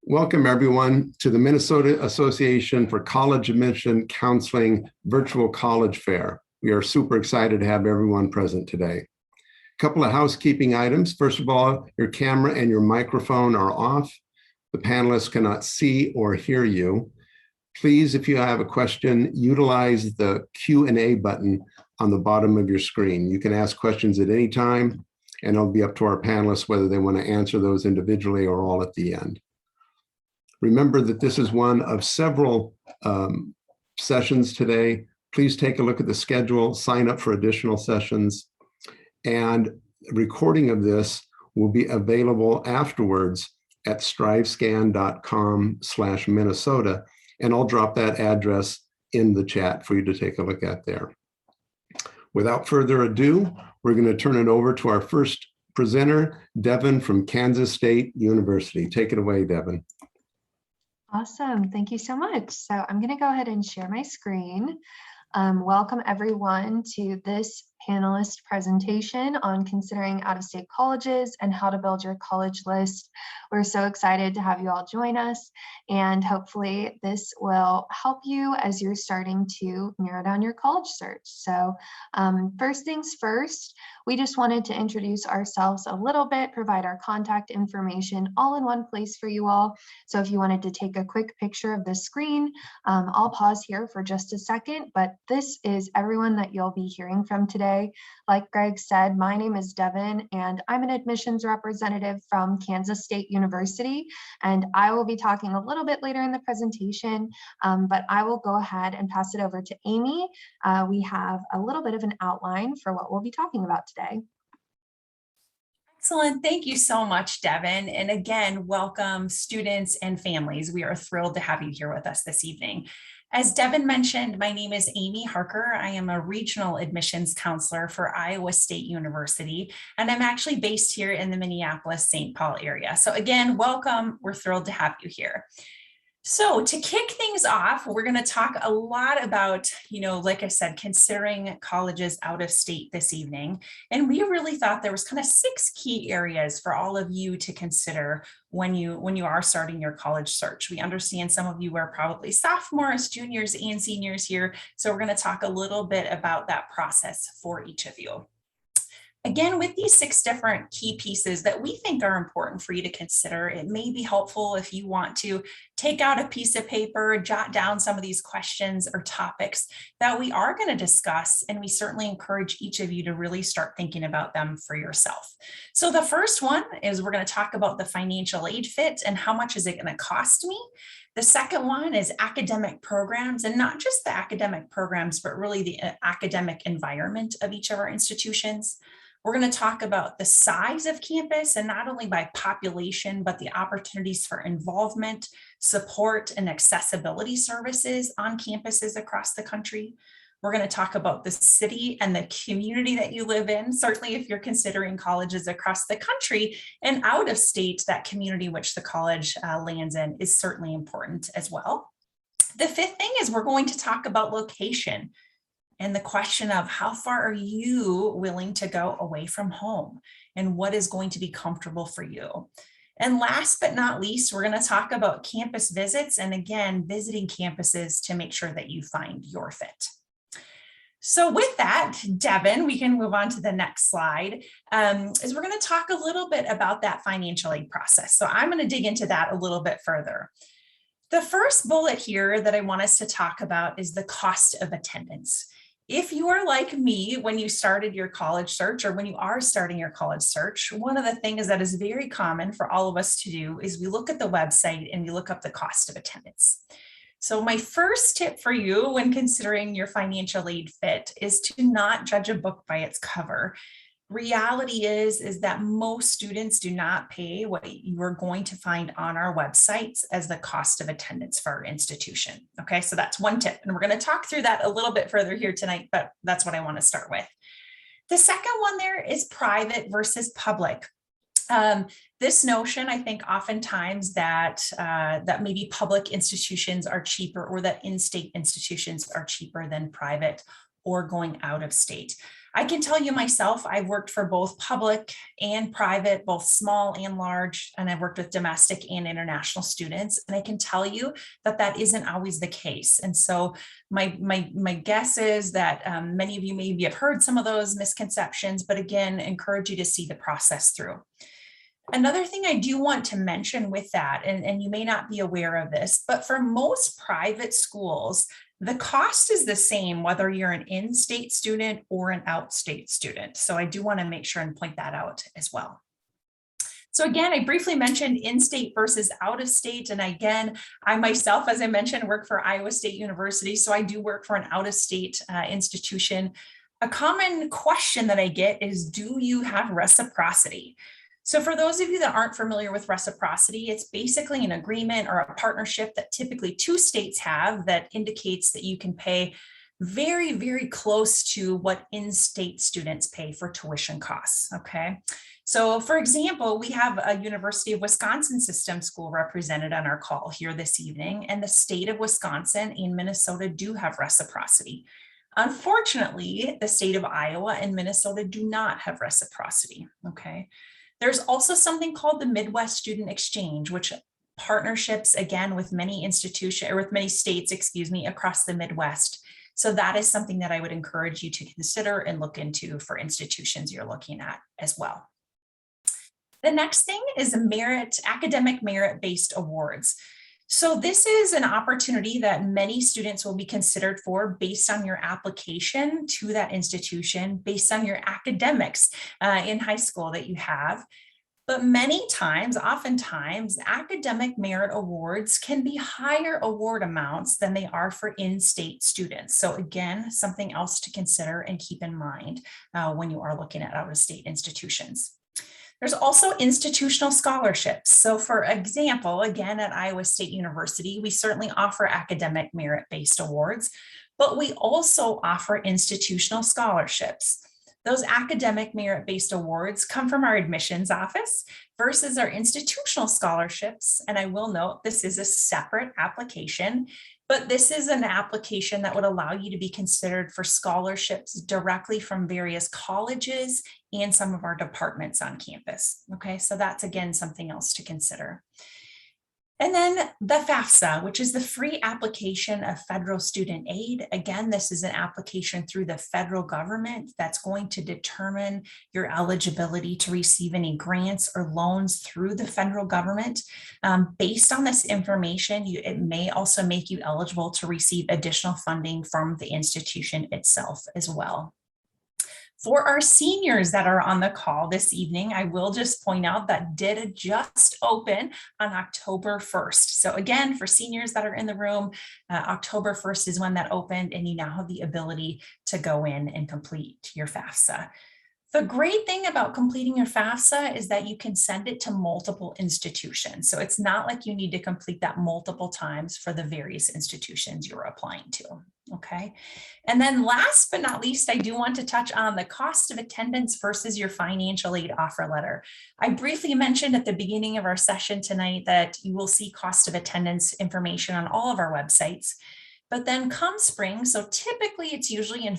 Welcome, everyone, to the Minnesota Association for College Admission Counseling Virtual College Fair. We are super excited to have everyone present today. A couple of housekeeping items. First of all, your camera and your microphone are off. The panelists cannot see or hear you. Please, if you have a question, utilize the Q&A button on the bottom of your screen. You can ask questions at any time, and it'll be up to our panelists whether they want to answer those individually or all at the end. Remember that this is one of several sessions today. Please take a look at the schedule, sign up for additional sessions, and a recording of this will be available afterwards at strivescan.com/Minnesota, and I'll drop that address in the chat for you to take a look at there. Without further ado, we're going to turn it over to our first presenter, Devin from Kansas State University. Take it away, Devin. Awesome. Thank you so much. So I'm going to go ahead and share my screen. Welcome everyone to this panelist presentation on considering out-of-state colleges and how to build your college list. We're so excited to have you all join us, and hopefully this will help you as you're starting to narrow down your college search. So first things first, we just wanted to introduce ourselves a little bit, provide our contact information all in one place for you all. So if you wanted to take a quick picture of the screen, I'll pause here for just a second, but this is everyone that you'll be hearing from today. Like Greg said, my name is Devin, and I'm an admissions representative from Kansas State University, and I will be talking a little bit later in the presentation, but I will go ahead and pass it over to Amy. We have a little bit of an outline for what we'll be talking about today. Excellent. Thank you so much, Devin. And again, welcome students and families. We are thrilled to have you here with us this evening. As Devin mentioned, my name is Amy Harker. I am a regional admissions counselor for Iowa State University, and I'm actually based here in the Minneapolis-St. Paul area. So again, welcome. We're thrilled to have you here. So to kick things off, we're going to talk a lot about, like I said, considering colleges out of state this evening. And we really thought there was kind of 6 key areas for all of you to consider when you are starting your college search. We understand some of you are probably sophomores, juniors, and seniors here. So we're going to talk a little bit about that process for each of you. Again, with these 6 different key pieces that we think are important for you to consider, it may be helpful if you want to take out a piece of paper, jot down some of these questions or topics that we are going to discuss, and we certainly encourage each of you to really start thinking about them for yourself. So the first one is we're going to talk about the financial aid fit and how much is it going to cost me. The second one is academic programs, and not just the academic programs, but really the academic environment of each of our institutions. We're going to talk about the size of campus, and not only by population, but the opportunities for involvement, support, and accessibility services on campuses across the country. We're going to talk about the city and the community that you live in. Certainly, if you're considering colleges across the country and out of state, that community which the college lands in is certainly important as well. The fifth thing is we're going to talk about location and the question of how far are you willing to go away from home and what is going to be comfortable for you. And last but not least, we're going to talk about campus visits, and again, visiting campuses to make sure that you find your fit. So with that, Devin, we can move on to the next slide, is we're going to talk a little bit about that financial aid process. So I'm going to dig into that a little bit further. The first bullet here that I want us to talk about is the cost of attendance. If you are like me, when you started your college search, or when you are starting your college search, one of the things that is very common for all of us to do is we look at the website and we look up the cost of attendance. So my first tip for you when considering your financial aid fit is to not judge a book by its cover. Reality is that most students do not pay what you are going to find on our websites as the cost of attendance for our institution. Okay, so that's one tip, and we're going to talk through that a little bit further here tonight, but that's what I want to start with. The second one there is private versus public. This notion, I think oftentimes that maybe public institutions are cheaper, or that in-state institutions are cheaper than private or going out of state. I can tell you myself, I've worked for both public and private, both small and large, and I've worked with domestic and international students. And I can tell you that that isn't always the case. And so my guess is that many of you maybe have heard some of those misconceptions, but again, encourage you to see the process through. Another thing I do want to mention with that, and you may not be aware of this, but for most private schools, the cost is the same whether you're an in-state student or an out-state student. So I do want to make sure and point that out as well. So again, I briefly mentioned in-state versus out-of-state. And again, I myself, as I mentioned, work for Iowa State University. So I do work for an out-of-state institution. A common question that I get is, do you have reciprocity? So for those of you that aren't familiar with reciprocity, it's basically an agreement or a partnership that typically two states have that indicates that you can pay very, very close to what in-state students pay for tuition costs, okay? So for example, we have a University of Wisconsin system school represented on our call here this evening, and the state of Wisconsin and Minnesota do have reciprocity. Unfortunately, the state of Iowa and Minnesota do not have reciprocity, okay? There's also something called the Midwest Student Exchange, which partnerships again with many institutions or with many states, across the Midwest. So that is something that I would encourage you to consider and look into for institutions you're looking at as well. The next thing is academic merit-based awards. So this is an opportunity that many students will be considered for based on your application to that institution, based on your academics in high school that you have. But many times, oftentimes, academic merit awards can be higher award amounts than they are for in-state students. So again, something else to consider and keep in mind when you are looking at out-of-state institutions. There's also institutional scholarships. So for example, again, at Iowa State University, we certainly offer academic merit-based awards, but we also offer institutional scholarships. Those academic merit-based awards come from our admissions office versus our institutional scholarships. And I will note this is a separate application, but this is an application that would allow you to be considered for scholarships directly from various colleges and some of our departments on campus. Okay, so that's again something else to consider. And then the FAFSA, which is the free application of federal student aid. Again, this is an application through the federal government that's going to determine your eligibility to receive any grants or loans through the federal government. Based on this information, it may also make you eligible to receive additional funding from the institution itself as well. For our seniors that are on the call this evening, I will just point out that did just open on October 1st. So again, for seniors that are in the room, October 1st is when that opened, and you now have the ability to go in and complete your FAFSA. The great thing about completing your FAFSA is that you can send it to multiple institutions. So it's not like you need to complete that multiple times for the various institutions you're applying to. Okay. And then last but not least, I do want to touch on the cost of attendance versus your financial aid offer letter. I briefly mentioned at the beginning of our session tonight that you will see cost of attendance information on all of our websites. But then come spring, so typically it's usually in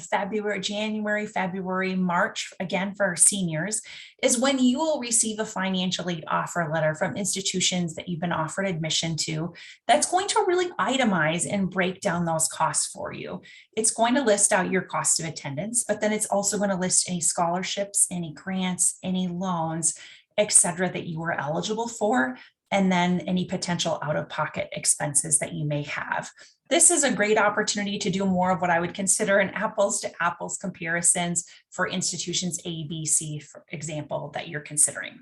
January, February, March, again for our seniors, is when you will receive a financial aid offer letter from institutions that you've been offered admission to that's going to really itemize and break down those costs for you. It's going to list out your cost of attendance, but then it's also going to list any scholarships, any grants, any loans, et cetera, that you are eligible for, and then any potential out-of-pocket expenses that you may have. This is a great opportunity to do more of what I would consider an apples to apples comparisons for institutions A, B, C, for example, that you're considering.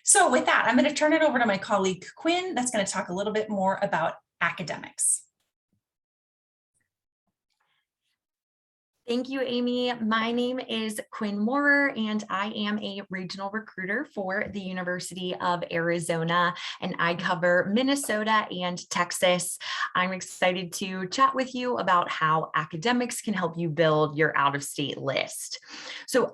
So with that, I'm going to turn it over to my colleague Quinn that's going to talk a little bit more about academics. Thank you, Amy. My name is Quinn Moorer, and I am a regional recruiter for the University of Arizona, and I cover Minnesota and Texas. I'm excited to chat with you about how academics can help you build your out-of-state list. So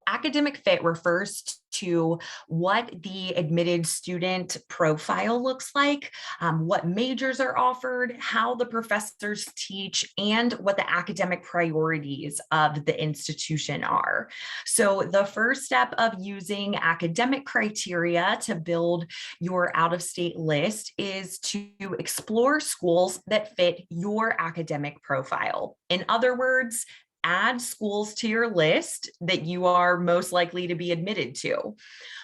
academic fit refers to what the admitted student profile looks like, what majors are offered, how the professors teach, and what the academic priorities of the institution are. So the first step of using academic criteria to build your out-of-state list is to explore schools that fit your academic profile. In other words, add schools to your list that you are most likely to be admitted to.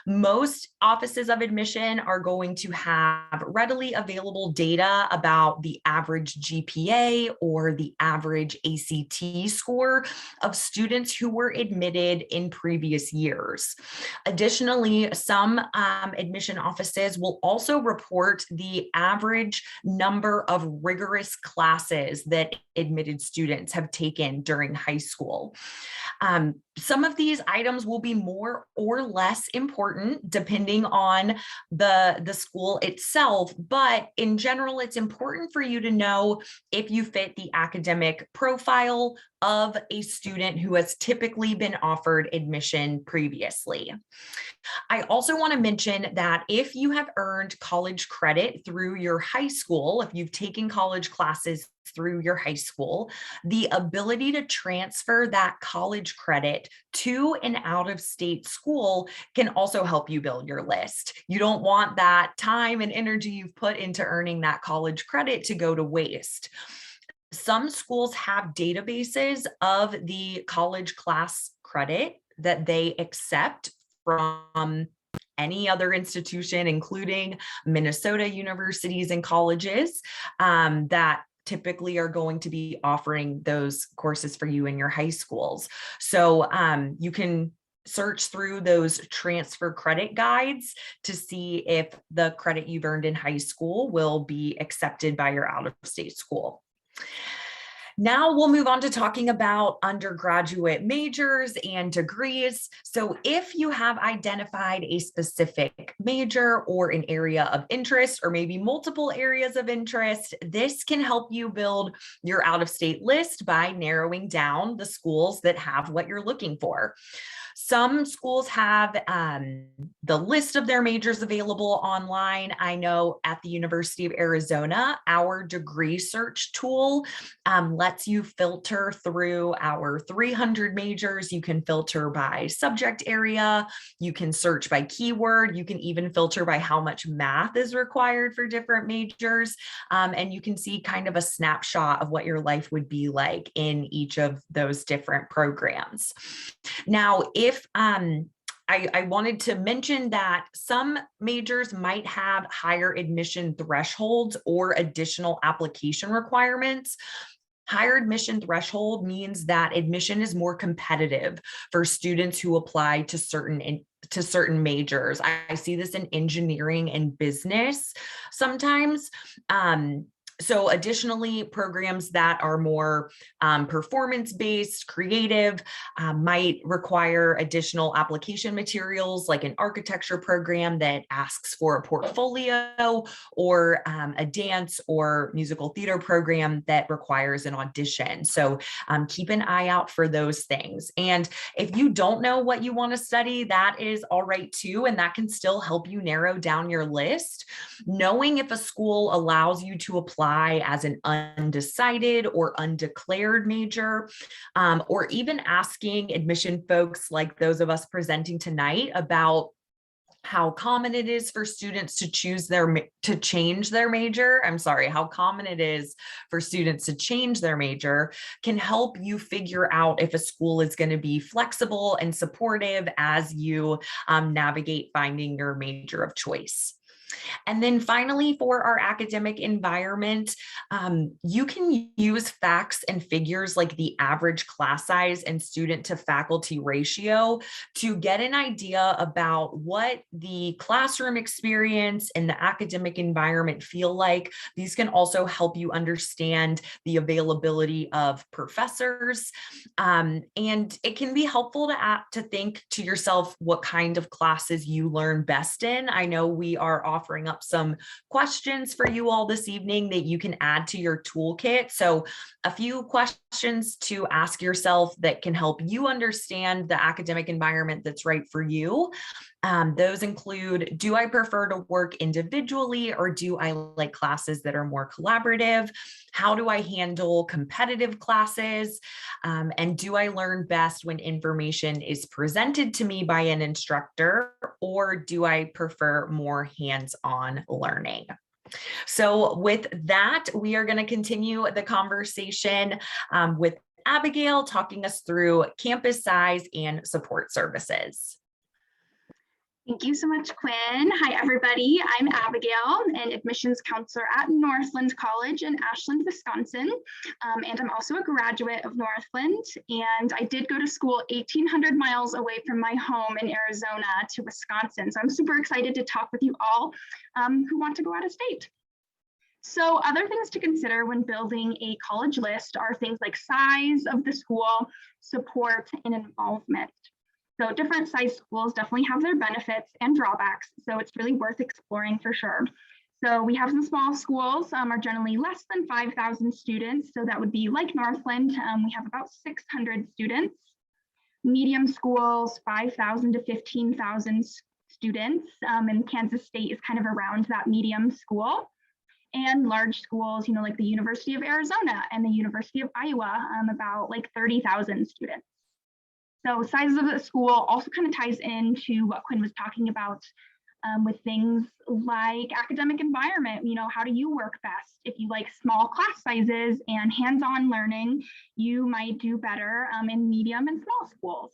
Most offices of admission are going to have readily available data about the average GPA or the average ACT score of students who were admitted in previous years. Additionally, some admission offices will also report the average number of rigorous classes that admitted students have taken during high school. Some of these items will be more or less important depending on the school itself, but in general, it's important for you to know if you fit the academic profile of a student who has typically been offered admission previously. I also want to mention that if you have earned college credit through your high school, if you've taken college classes through your high school, the ability to transfer that college credit to an out-of-state school can also help you build your list. You don't want that time and energy you've put into earning that college credit to go to waste. Some schools have databases of the college class credit that they accept from any other institution, including Minnesota universities and colleges that typically are going to be offering those courses for you in your high schools. So you can search through those transfer credit guides to see if the credit you've earned in high school will be accepted by your out-of-state school. Now we'll move on to talking about undergraduate majors and degrees. So if you have identified a specific major or an area of interest, or maybe multiple areas of interest, this can help you build your out-of-state list by narrowing down the schools that have what you're looking for. Some schools have the list of their majors available online. I know at the University of Arizona, our degree search tool lets you filter through our 300 majors. You can filter by subject area. You can search by keyword. You can even filter by how much math is required for different majors. And you can see kind of a snapshot of what your life would be like in each of those different programs. Now, if I wanted to mention that some majors might have higher admission thresholds or additional application requirements. Higher admission threshold means that admission is more competitive for students who apply to certain majors. I see this in engineering and business sometimes. So additionally, programs that are more performance-based, creative, might require additional application materials, like an architecture program that asks for a portfolio, or a dance or musical theater program that requires an audition. So keep an eye out for those things. And if you don't know what you want to study, that is all right too, and that can still help you narrow down your list. Knowing if a school allows you to apply as an undecided or undeclared major, or even asking admission folks like those of us presenting tonight about how common it is for students to change their major. How common it is for students to change their major can help you figure out if a school is going to be flexible and supportive as you navigate finding your major of choice. And then finally, for our academic environment, you can use facts and figures like the average class size and student to faculty ratio to get an idea about what the classroom experience and the academic environment feel like. These can also help you understand the availability of professors. And it can be helpful to think to yourself what kind of classes you learn best in. I know we are offering up some questions for you all this evening that you can add to your toolkit. So a few questions to ask yourself that can help you understand the academic environment that's right for you. Those include, do I prefer to work individually, or do I like classes that are more collaborative? How do I handle competitive classes? And do I learn best when information is presented to me by an instructor, or do I prefer more hands-on learning? So with that, we are going to continue the conversation with Abigail talking us through campus size and support services. Thank you so much, Quinn. Hi, everybody. I'm Abigail, an admissions counselor at Northland College in Ashland, Wisconsin. And I'm also a graduate of Northland. And I did go to school 1,800 miles away from my home in Arizona to Wisconsin. So I'm super excited to talk with you all who want to go out of state. So other things to consider when building a college list are things like size of the school, support, and involvement. So different size schools definitely have their benefits and drawbacks, so it's really worth exploring for sure. So we have some small schools are generally less than 5,000 students, so that would be like Northland. We have about 600 students. Medium schools, 5,000 to 15,000 students, and Kansas State is kind of around that medium school. And large schools, like the University of Arizona and the University of Iowa, about like 30,000 students. So sizes of the school also kind of ties into what Quinn was talking about with things like academic environment. How do you work best? If you like small class sizes and hands-on learning, you might do better in medium and small schools.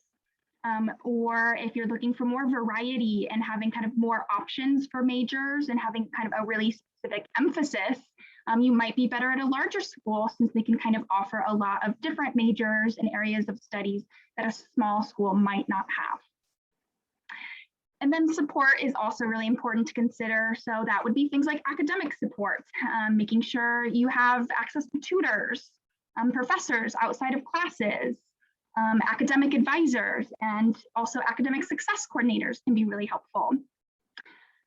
Or if you're looking for more variety and having kind of more options for majors and having kind of a really specific emphasis, you might be better at a larger school since they can kind of offer a lot of different majors and areas of studies that a small school might not have. And then support is also really important to consider. So that would be things like academic support, making sure you have access to tutors, professors outside of classes, academic advisors, and also academic success coordinators can be really helpful.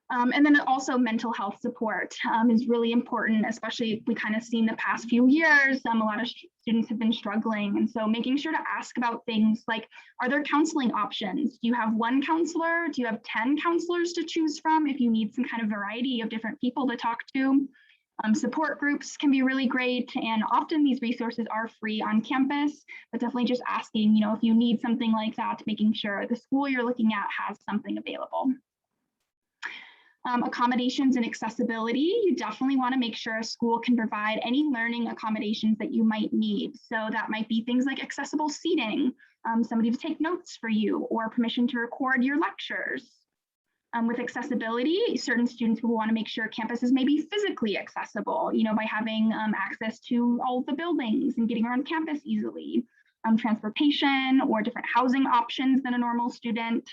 And then also mental health support is really important, especially we kind of seen the past few years, a lot of students have been struggling. And so making sure to ask about things like, are there counseling options? Do you have one counselor? Do you have 10 counselors to choose from if you need some kind of variety of different people to talk to? Support groups can be really great, and often these resources are free on campus, but definitely just asking, if you need something like that, making sure the school you're looking at has something available. Accommodations and accessibility, you definitely want to make sure a school can provide any learning accommodations that you might need. So that might be things like accessible seating, somebody to take notes for you, or permission to record your lectures. With accessibility, certain students will want to make sure campus is maybe physically accessible, by having access to all of the buildings and getting around campus easily. Transportation or different housing options than a normal student.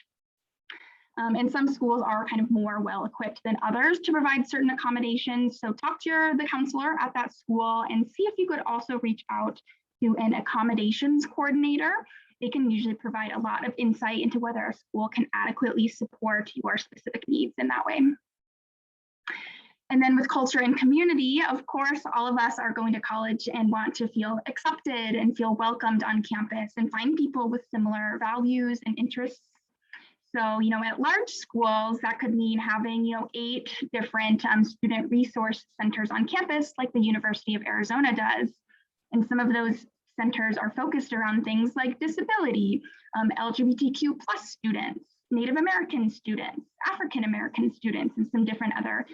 And some schools are kind of more well-equipped than others to provide certain accommodations. So talk to the counselor at that school and see if you could also reach out to an accommodations coordinator. They can usually provide a lot of insight into whether a school can adequately support your specific needs in that way. And then with culture and community, of course, all of us are going to college and want to feel accepted and feel welcomed on campus and find people with similar values and interests. So, at large schools, that could mean having, 8 different student resource centers on campus, like the University of Arizona does. And some of those centers are focused around things like disability, LGBTQ+ students, Native American students, African American students, and some different other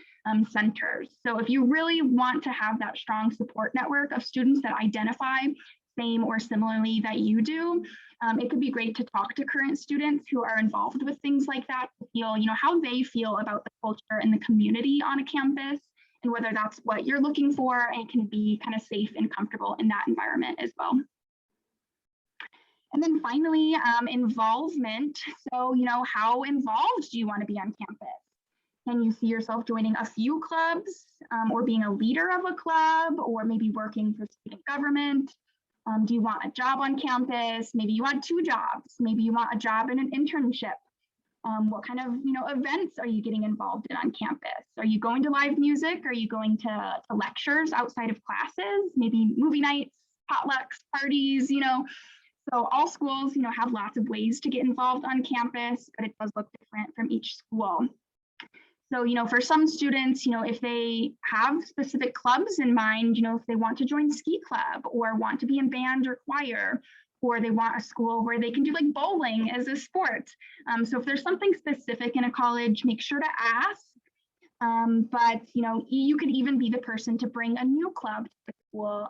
centers. So if you really want to have that strong support network of students that identify same or similarly that you do, it could be great to talk to current students who are involved with things like that to feel, how they feel about the culture and the community on a campus, and whether that's what you're looking for and can be kind of safe and comfortable in that environment as well. And then finally, involvement. So, how involved do you want to be on campus? Can you see yourself joining a few clubs or being a leader of a club, or maybe working for student government? Do you want a job on campus? Maybe you want 2 jobs. Maybe you want a job in an internship. What kind of, events are you getting involved in on campus? Are you going to live music? Are you going to lectures outside of classes? Maybe movie nights, potlucks, parties, So all schools, have lots of ways to get involved on campus, but it does look different from each school. So, for some students, if they have specific clubs in mind, if they want to join ski club or want to be in band or choir, or they want a school where they can do like bowling as a sport. So if there's something specific in a college, make sure to ask. But you could even be the person to bring a new club to the school.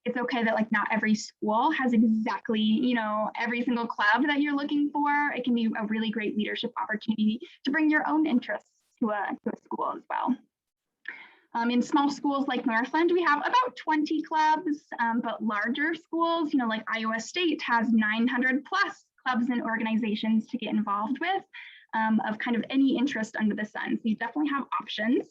It's okay that like not every school has exactly, every single club that you're looking for. It can be a really great leadership opportunity to bring your own interests to a school as well. In small schools like Northland, we have about 20 clubs, but larger schools, like Iowa State has 900 plus clubs and organizations to get involved with of kind of any interest under the sun. So you definitely have options.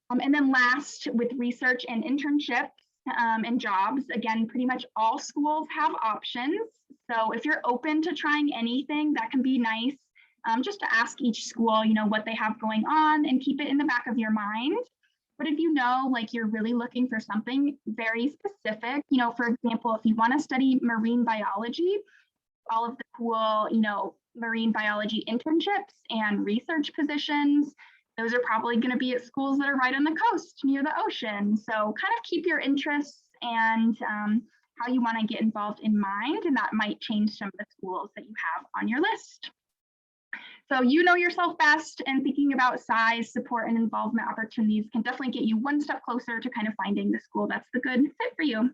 And then last, with research and internships and jobs, again, pretty much all schools have options. So if you're open to trying anything, that can be nice. Just to ask each school, what they have going on and keep it in the back of your mind. But if like you're really looking for something very specific, for example, if you want to study marine biology, all of the cool, marine biology internships and research positions, those are probably going to be at schools that are right on the coast near the ocean. So kind of keep your interests and how you want to get involved in mind, and that might change some of the schools that you have on your list. So you know yourself best, and thinking about size, support, and involvement opportunities can definitely get you one step closer to kind of finding the school that's the good fit for you.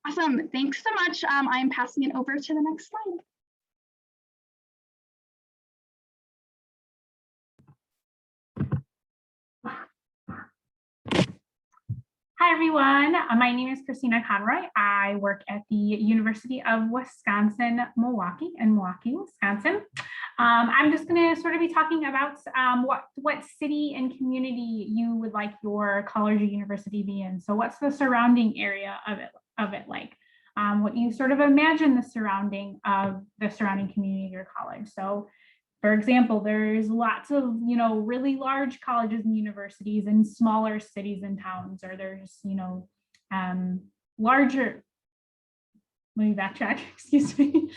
Awesome, thanks so much. I'm passing it over to the next slide. Hi, everyone. My name is Christina Conroy. I work at the University of Wisconsin-Milwaukee in Milwaukee, Wisconsin. I'm just going to sort of be talking about what city and community you would like your college or university to be in. So what's the surrounding area of it like? What you sort of imagine the surrounding community of your college. So for example, there's lots of, really large colleges and universities in smaller cities and towns, or there's, larger, let me backtrack, excuse me.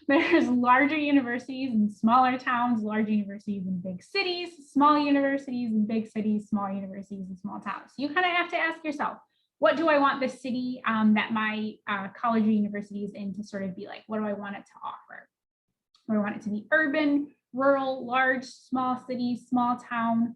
There's larger universities in smaller towns, large universities in big cities, small universities in big cities, small universities in small towns. So you kind of have to ask yourself, what do I want the city that my college or university is in to sort of be like? What do I want it to offer? Do I want it to be urban, rural, large, small city, small town?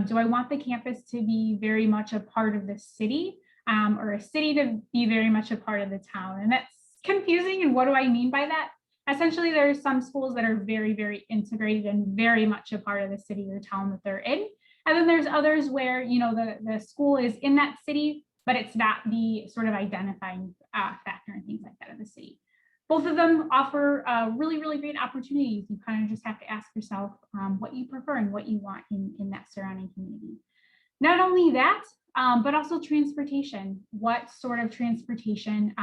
Do I want the campus to be very much a part of the city, or a city to be very much a part of the town? And that's confusing. And what do I mean by that? Essentially, there are some schools that are very, very integrated and very much a part of the city or town that they're in. And then there's others where, the school is in that city, but it's not the sort of identifying factor and things like that of the city. Both of them offer really, really great opportunities. You kind of just have to ask yourself what you prefer and what you want in that surrounding community. Not only that, but also transportation. What sort of transportation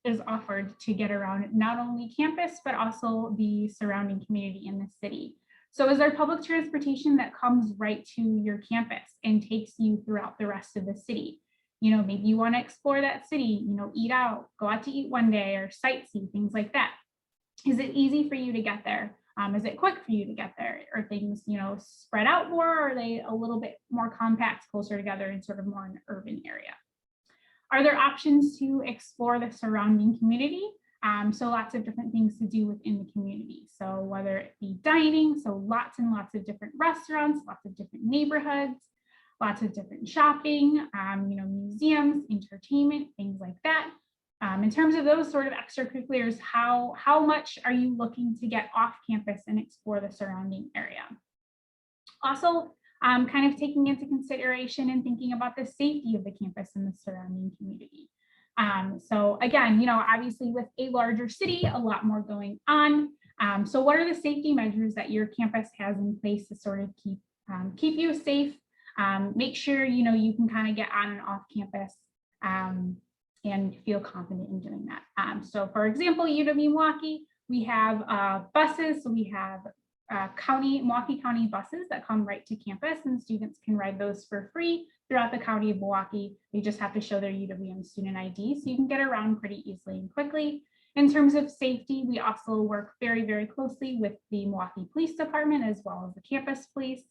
is offered to get around not only campus, but also the surrounding community in the city? So is there public transportation that comes right to your campus and takes you throughout the rest of the city? Maybe you want to explore that city, eat out, go out to eat one day, or sightsee, things like that. Is it easy for you to get there? Is it quick for you to get there? Are things, spread out more? Or are they a little bit more compact, closer together, and sort of more in an urban area? Are there options to explore the surrounding community? So lots of different things to do within the community. So whether it be dining, so lots and lots of different restaurants, lots of different neighborhoods, lots of different shopping, museums, entertainment, things like that. In terms of those sort of extracurriculars, how much are you looking to get off campus and explore the surrounding area? Also, kind of taking into consideration and thinking about the safety of the campus and the surrounding community. So again, obviously with a larger city, a lot more going on. So what are the safety measures that your campus has in place to sort of keep you safe? Make sure, you can kind of get on and off campus and feel confident in doing that. So for example, UW-Milwaukee, We have buses, so we have Milwaukee County buses that come right to campus, and students can ride those for free throughout the county of Milwaukee. They just have to show their UWM student ID, so you can get around pretty easily and quickly. In terms of safety, we also work very, very closely with the Milwaukee Police Department as well as the campus police.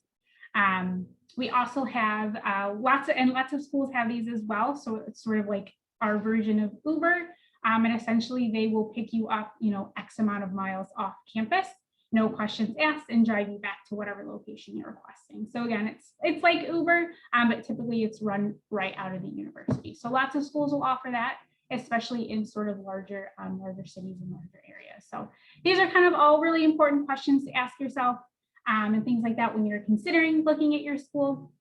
We also have lots of schools have these as well. So it's sort of like our version of Uber. And essentially they will pick you up, X amount of miles off campus, no questions asked, and drive you back to whatever location you're requesting. So again, it's like Uber, but typically it's run right out of the university. So lots of schools will offer that, especially in sort of larger cities and larger areas. So these are kind of all really important questions to ask yourself and things like that when you're considering looking at your school.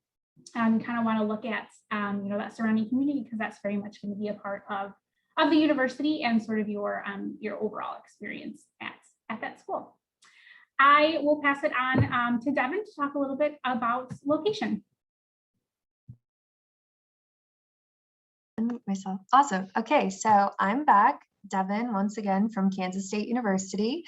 You kind of want to look at that surrounding community, because that's very much going to be a part of the university and sort of your overall experience at that school. I will pass it on to Devin to talk a little bit about location. Myself. Awesome. Okay, so I'm back, Devin, once again from Kansas State University.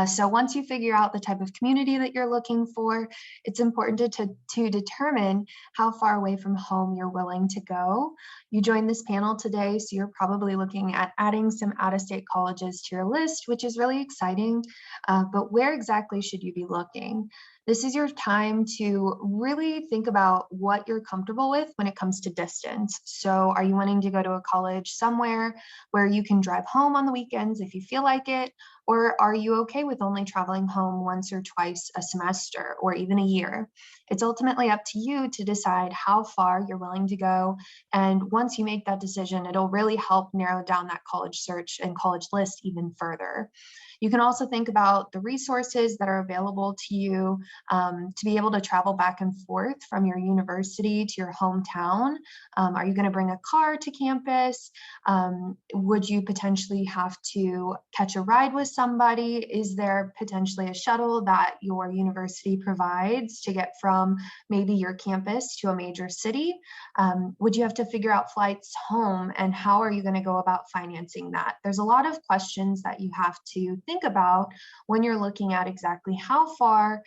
So once you figure out the type of community that you're looking for, it's important to determine how far away from home you're willing to go. You joined this panel today, so you're probably looking at adding some out-of-state colleges to your list, which is really exciting. But where exactly should you be looking? This is your time to really think about what you're comfortable with when it comes to distance. So are you wanting to go to a college somewhere where you can drive home on the weekends if you feel like it? Or are you okay with only traveling home once or twice a semester or even a year? It's ultimately up to you to decide how far you're willing to go. And once you make that decision, it'll really help narrow down that college search and college list even further. You can also think about the resources that are available to you to be able to travel back and forth from your university to your hometown. Are you going to bring a car to campus? Would you potentially have to catch a ride with somebody? Is there potentially a shuttle that your university provides to get from maybe your campus to a major city? Would you have to figure out flights home, and how are you going to go about financing that? There's a lot of questions that you have to think about when you're looking at exactly how far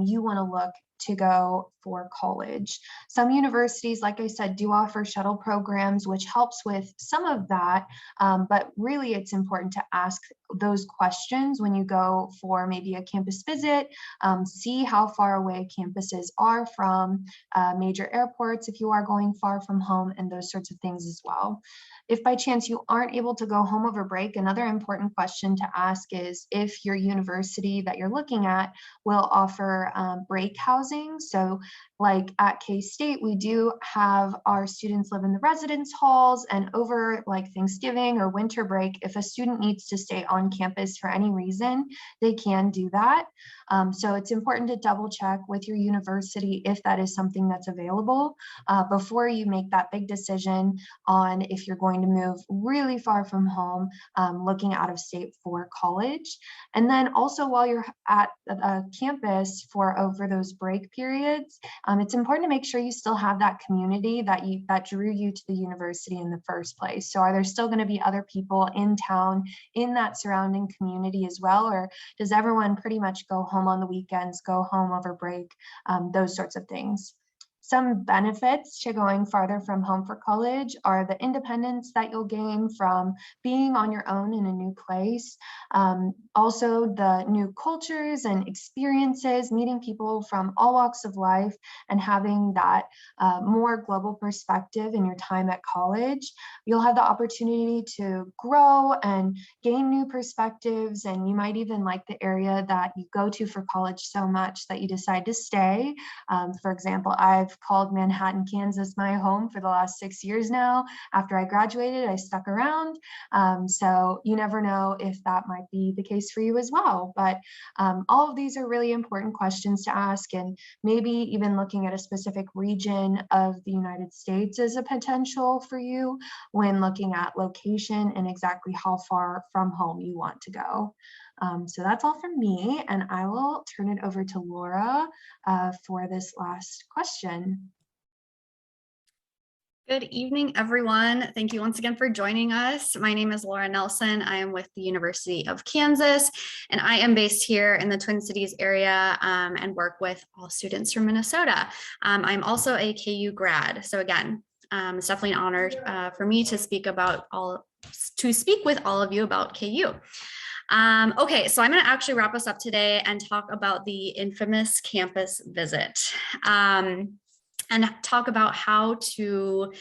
you want to look to go for college. Some universities, like I said, do offer shuttle programs, which helps with some of that, but really it's important to ask those questions when you go for maybe a campus visit. See how far away campuses are from major airports if you are going far from home, and those sorts of things as well. If by chance you aren't able to go home over break, another important question to ask is if your university that you're looking at will offer break housing. So like at K-State, we do have our students live in the residence halls, and over like Thanksgiving or winter break, if a student needs to stay on campus for any reason, they can do that. So it's important to double check with your university if that is something that's available before you make that big decision on if you're going to move really far from home, looking out of state for college. And then also while you're at a campus for over those break periods, it's important to make sure you still have that community that drew you to the university in the first place. So are there still going to be other people in town in that surrounding community as well? Or does everyone pretty much go home on the weekends, go home over break, those sorts of things? Some benefits to going farther from home for college are the independence that you'll gain from being on your own in a new place. Also the new cultures and experiences, meeting people from all walks of life and having that more global perspective in your time at college. You'll have the opportunity to grow and gain new perspectives, and you might even like the area that you go to for college so much that you decide to stay. For example, I've called Manhattan, Kansas my home for the last 6 years now. After I graduated, I stuck around. So you never know if that might be the case for you as well. But all of these are really important questions to ask, and maybe even looking at a specific region of the United States as a potential for you when looking at location and exactly how far from home you want to go. So that's all from me, and I will turn it over to Laura for this last question. Good evening, everyone. Thank you once again for joining us. My name is Laura Nelson. I am with the University of Kansas, and I am based here in the Twin Cities area and work with all students from Minnesota. I'm also a KU grad. So again, it's definitely an honor for me to speak with all of you about KU. Okay, so I'm going to actually wrap us up today and talk about the infamous campus visit. And talk about how to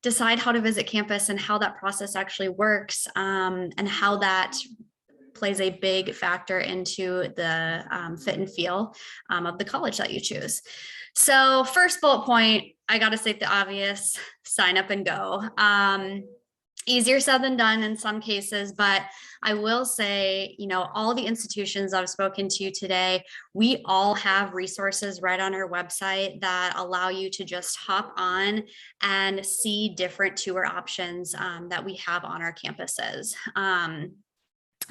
decide how to visit campus and how that process actually works, and how that plays a big factor into the fit and feel of the college that you choose. So first bullet point, I got to state the obvious: sign up and go. Easier said than done in some cases, but I will say, all the institutions I've spoken to today, we all have resources right on our website that allow you to just hop on and see different tour options that we have on our campuses.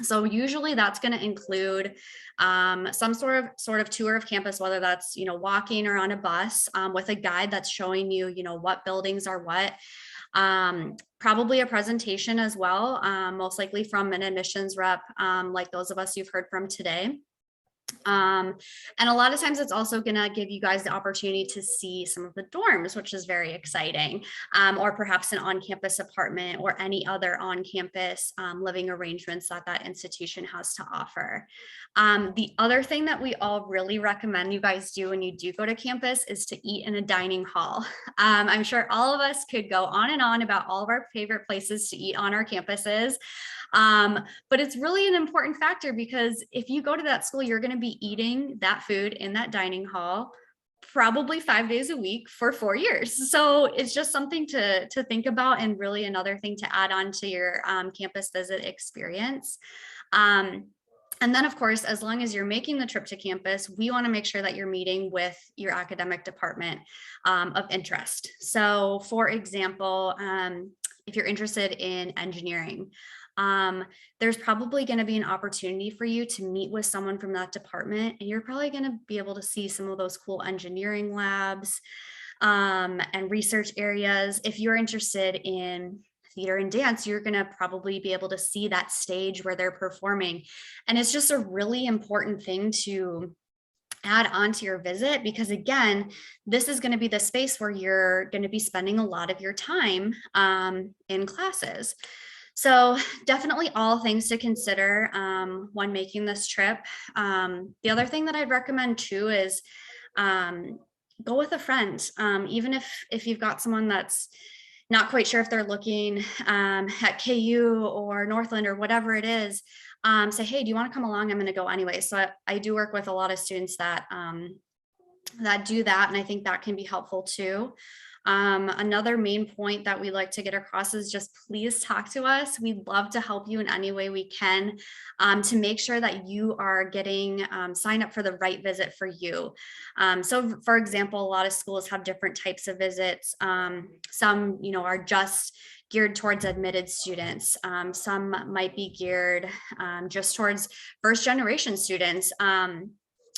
So usually that's going to include some sort of tour of campus, whether that's, walking or on a bus with a guide that's showing you, what buildings are what. Probably a presentation as well, most likely from an admissions rep, like those of us you've heard from today. And a lot of times it's also going to give you guys the opportunity to see some of the dorms, which is very exciting, or perhaps an on-campus apartment or any other on-campus living arrangements that institution has to offer. The other thing that we all really recommend you guys do when you do go to campus is to eat in a dining hall. I'm sure all of us could go on and on about all of our favorite places to eat on our campuses. But it's really an important factor, because if you go to that school, you're going to be eating that food in that dining hall probably 5 days a week for 4 years. So it's just something to think about, and really another thing to add on to your campus visit experience. And then, of course, as long as you're making the trip to campus, we want to make sure that you're meeting with your academic department of interest. So, for example, if you're interested in engineering, there's probably going to be an opportunity for you to meet with someone from that department, and you're probably going to be able to see some of those cool engineering labs and research areas. If you're interested in theater and dance, you're going to probably be able to see that stage where they're performing. And it's just a really important thing to add on to your visit, because again, this is going to be the space where you're going to be spending a lot of your time in classes. So definitely all things to consider when making this trip. The other thing that I'd recommend too is go with a friend. Even if you've got someone that's not quite sure if they're looking at KU or Northland or whatever it is, say, hey, do you want to come along? I'm going to go anyway. So I do work with a lot of students that do that, and I think that can be helpful too. Another main point that we like to get across is just please talk to us. We'd love to help you in any way we can to make sure that you are getting signed up for the right visit for you. So for example, a lot of schools have different types of visits. Some, are just geared towards admitted students. Some might be geared just towards first generation students.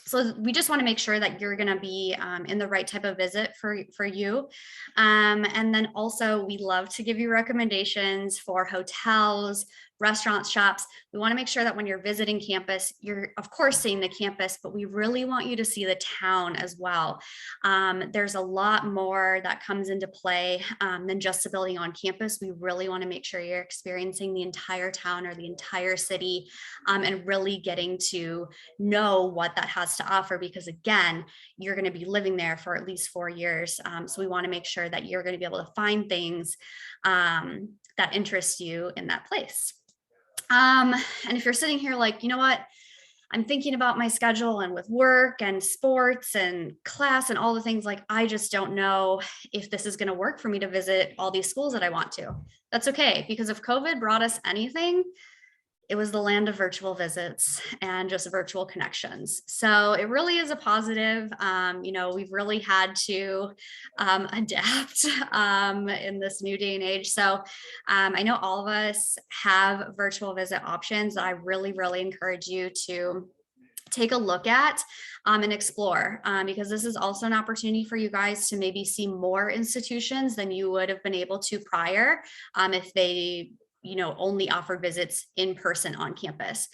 So we just want to make sure that you're going to be in the right type of visit for you. And then also we love to give you recommendations for hotels, restaurants, shops. We want to make sure that when you're visiting campus, you're of course seeing the campus, but we really want you to see the town as well. There's a lot more that comes into play than just the building on campus. We really want to make sure you're experiencing the entire town or the entire city and really getting to know what that has to offer, because again, you're going to be living there for at least 4 years. So we want to make sure that you're going to be able to find things that interest you in that place. And if you're sitting here like, you know what, I'm thinking about my schedule and with work and sports and class and all the things, like, I just don't know if this is going to work for me to visit all these schools that I want to. That's okay, because if COVID brought us anything, it was the land of virtual visits and just virtual connections. So it really is a positive. We've really had to adapt in this new day and age. So I know all of us have virtual visit options that I really, really encourage you to take a look at and explore, because this is also an opportunity for you guys to maybe see more institutions than you would have been able to prior if they only offered visits in person on campus.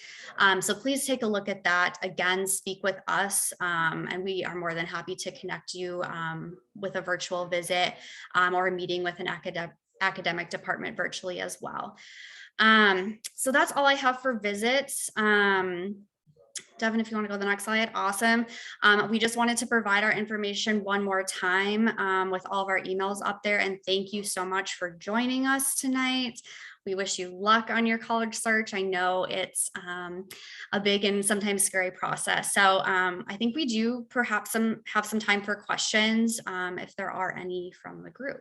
So please take a look at that. Again, speak with us, and we are more than happy to connect you with a virtual visit or a meeting with an academic department virtually as well. So that's all I have for visits. Devin, if you want to go to the next slide, awesome. We just wanted to provide our information one more time with all of our emails up there. And thank you so much for joining us tonight. We wish you luck on your college search. I know it's a big and sometimes scary process. So I think we do perhaps have some time for questions if there are any from the group.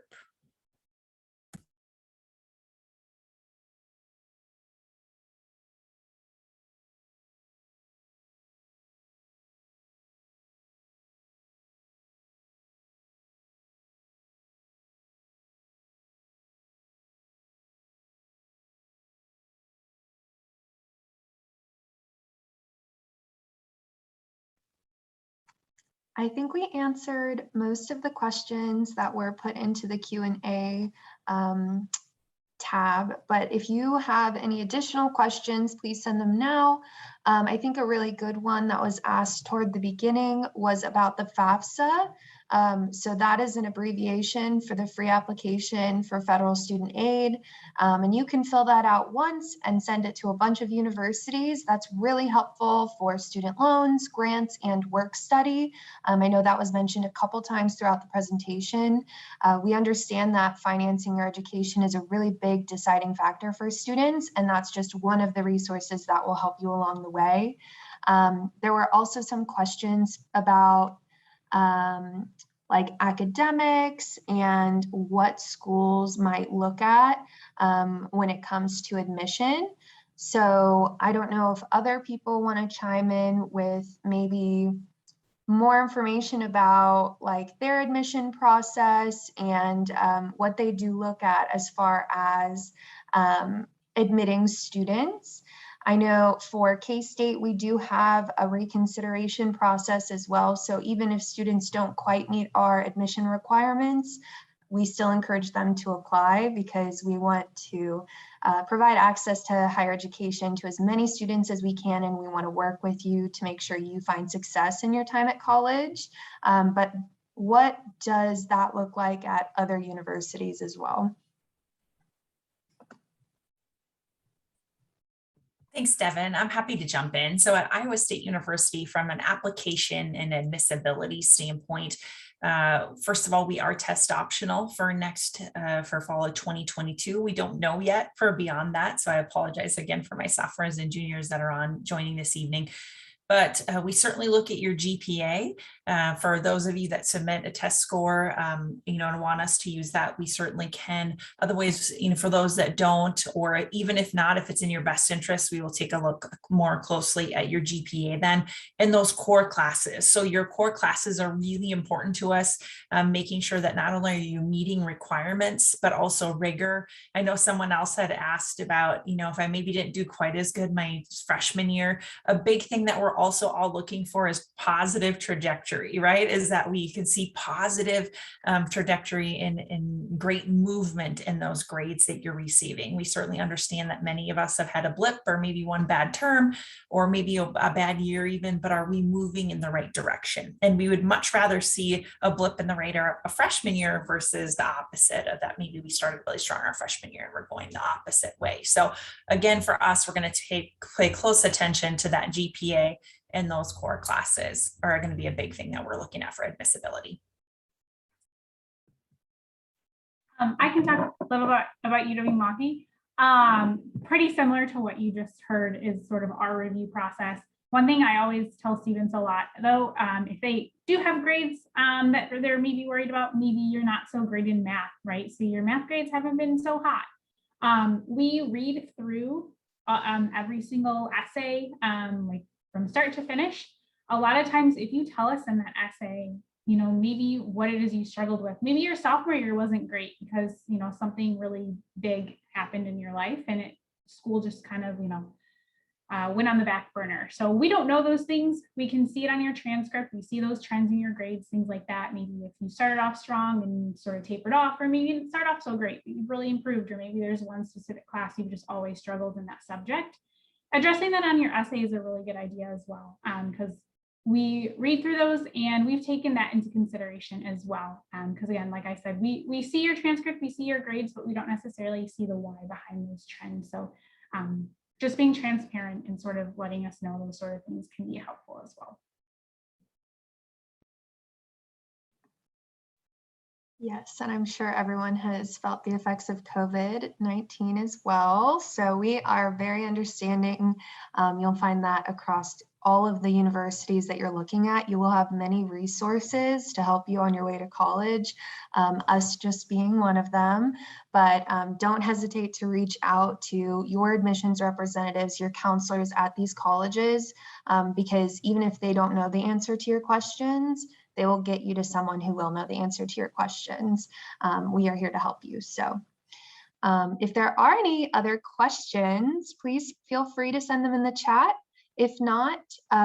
I think we answered most of the questions that were put into the Q&A tab, but if you have any additional questions, please send them now. I think a really good one that was asked toward the beginning was about the FAFSA. So that is an abbreviation for the free application for federal student aid. And you can fill that out once and send it to a bunch of universities. That's really helpful for student loans, grants, and work study. I know that was mentioned a couple times throughout the presentation. We understand that financing your education is a really big deciding factor for students, and that's just one of the resources that will help you along the way. There were also some questions about like academics and what schools might look at when it comes to admission. So I don't know if other people want to chime in with maybe more information about like their admission process and what they do look at as far as admitting students. I know for K-State, we do have a reconsideration process as well. So even if students don't quite meet our admission requirements, we still encourage them to apply because we want to provide access to higher education to as many students as we can, and we want to work with you to make sure you find success in your time at college. But what does that look like at other universities as well? Thanks, Devin. I'm happy to jump in. So at Iowa State University, from an application and admissibility standpoint, first of all, we are test optional for for fall of 2022. We don't know yet for beyond that. So I apologize again for my sophomores and juniors that are joining this evening. But we certainly look at your GPA. For those of you that submit a test score, and want us to use that, we certainly can. Otherwise, for those that don't, or even if not, if it's in your best interest, we will take a look more closely at your GPA then in those core classes. So your core classes are really important to us, making sure that not only are you meeting requirements, but also rigor. I know someone else had asked about, if I maybe didn't do quite as good my freshman year. A big thing that we're also all looking for is positive trajectory, right? Is that we can see positive trajectory and great movement in those grades that you're receiving. We certainly understand that many of us have had a blip or maybe one bad term or maybe a bad year even, but are we moving in the right direction? And we would much rather see a blip in the radar a freshman year versus the opposite of that. Maybe we started really strong our freshman year and we're going the opposite way. So again, for us, we're going to pay close attention to that GPA, and those core classes are going to be a big thing that we're looking at for admissibility. I can talk a little bit about UW-Monty. Pretty similar to what you just heard is sort of our review process. One thing I always tell students a lot, though, if they do have grades that they're maybe worried about, maybe you're not so great in math, right? So your math grades haven't been so hot. We read through every single essay, like from start to finish. A lot of times, if you tell us in that essay, maybe what it is you struggled with, maybe your sophomore year wasn't great because, something really big happened in your life and school just kind of, went on the back burner. So we don't know those things. We can see it on your transcript. We see those trends in your grades, things like that. Maybe if you started off strong and sort of tapered off, or maybe you didn't start off so great, but you've really improved, or maybe there's one specific class you've just always struggled in that subject. Addressing that on your essay is a really good idea as well, because we read through those and we've taken that into consideration as well. Because again, like I said, we see your transcript, we see your grades, but we don't necessarily see the why behind those trends. So just being transparent and sort of letting us know those sort of things can be helpful as well. Yes, and I'm sure everyone has felt the effects of COVID-19 as well. So we are very understanding. You'll find that across all of the universities that you're looking at, you will have many resources to help you on your way to college, us just being one of them. But don't hesitate to reach out to your admissions representatives, your counselors at these colleges, because even if they don't know the answer to your questions, they will get you to someone who will know the answer to your questions. We are here to help you. So if there are any other questions, please feel free to send them in the chat. If not,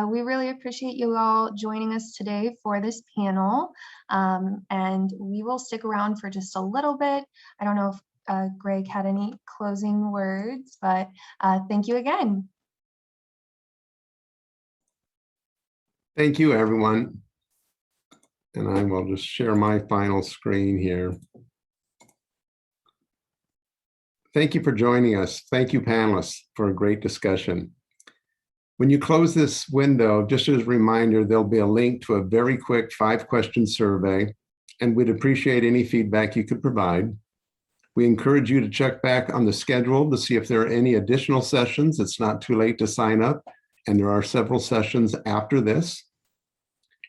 we really appreciate you all joining us today for this panel. And we will stick around for just a little bit. I don't know if Greg had any closing words, but thank you again. Thank you, everyone. And I will just share my final screen here. Thank you for joining us. Thank you, panelists, for a great discussion. When you close this window, just as a reminder, there'll be a link to a very quick 5-question survey, and we'd appreciate any feedback you could provide. We encourage you to check back on the schedule to see if there are any additional sessions. It's not too late to sign up, and there are several sessions after this.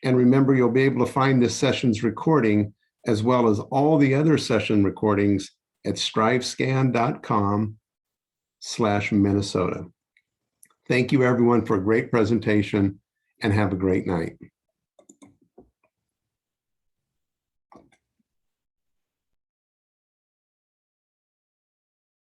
And remember, you'll be able to find this session's recording as well as all the other session recordings at strivescan.com/Minnesota. Thank you, everyone, for a great presentation, and have a great night.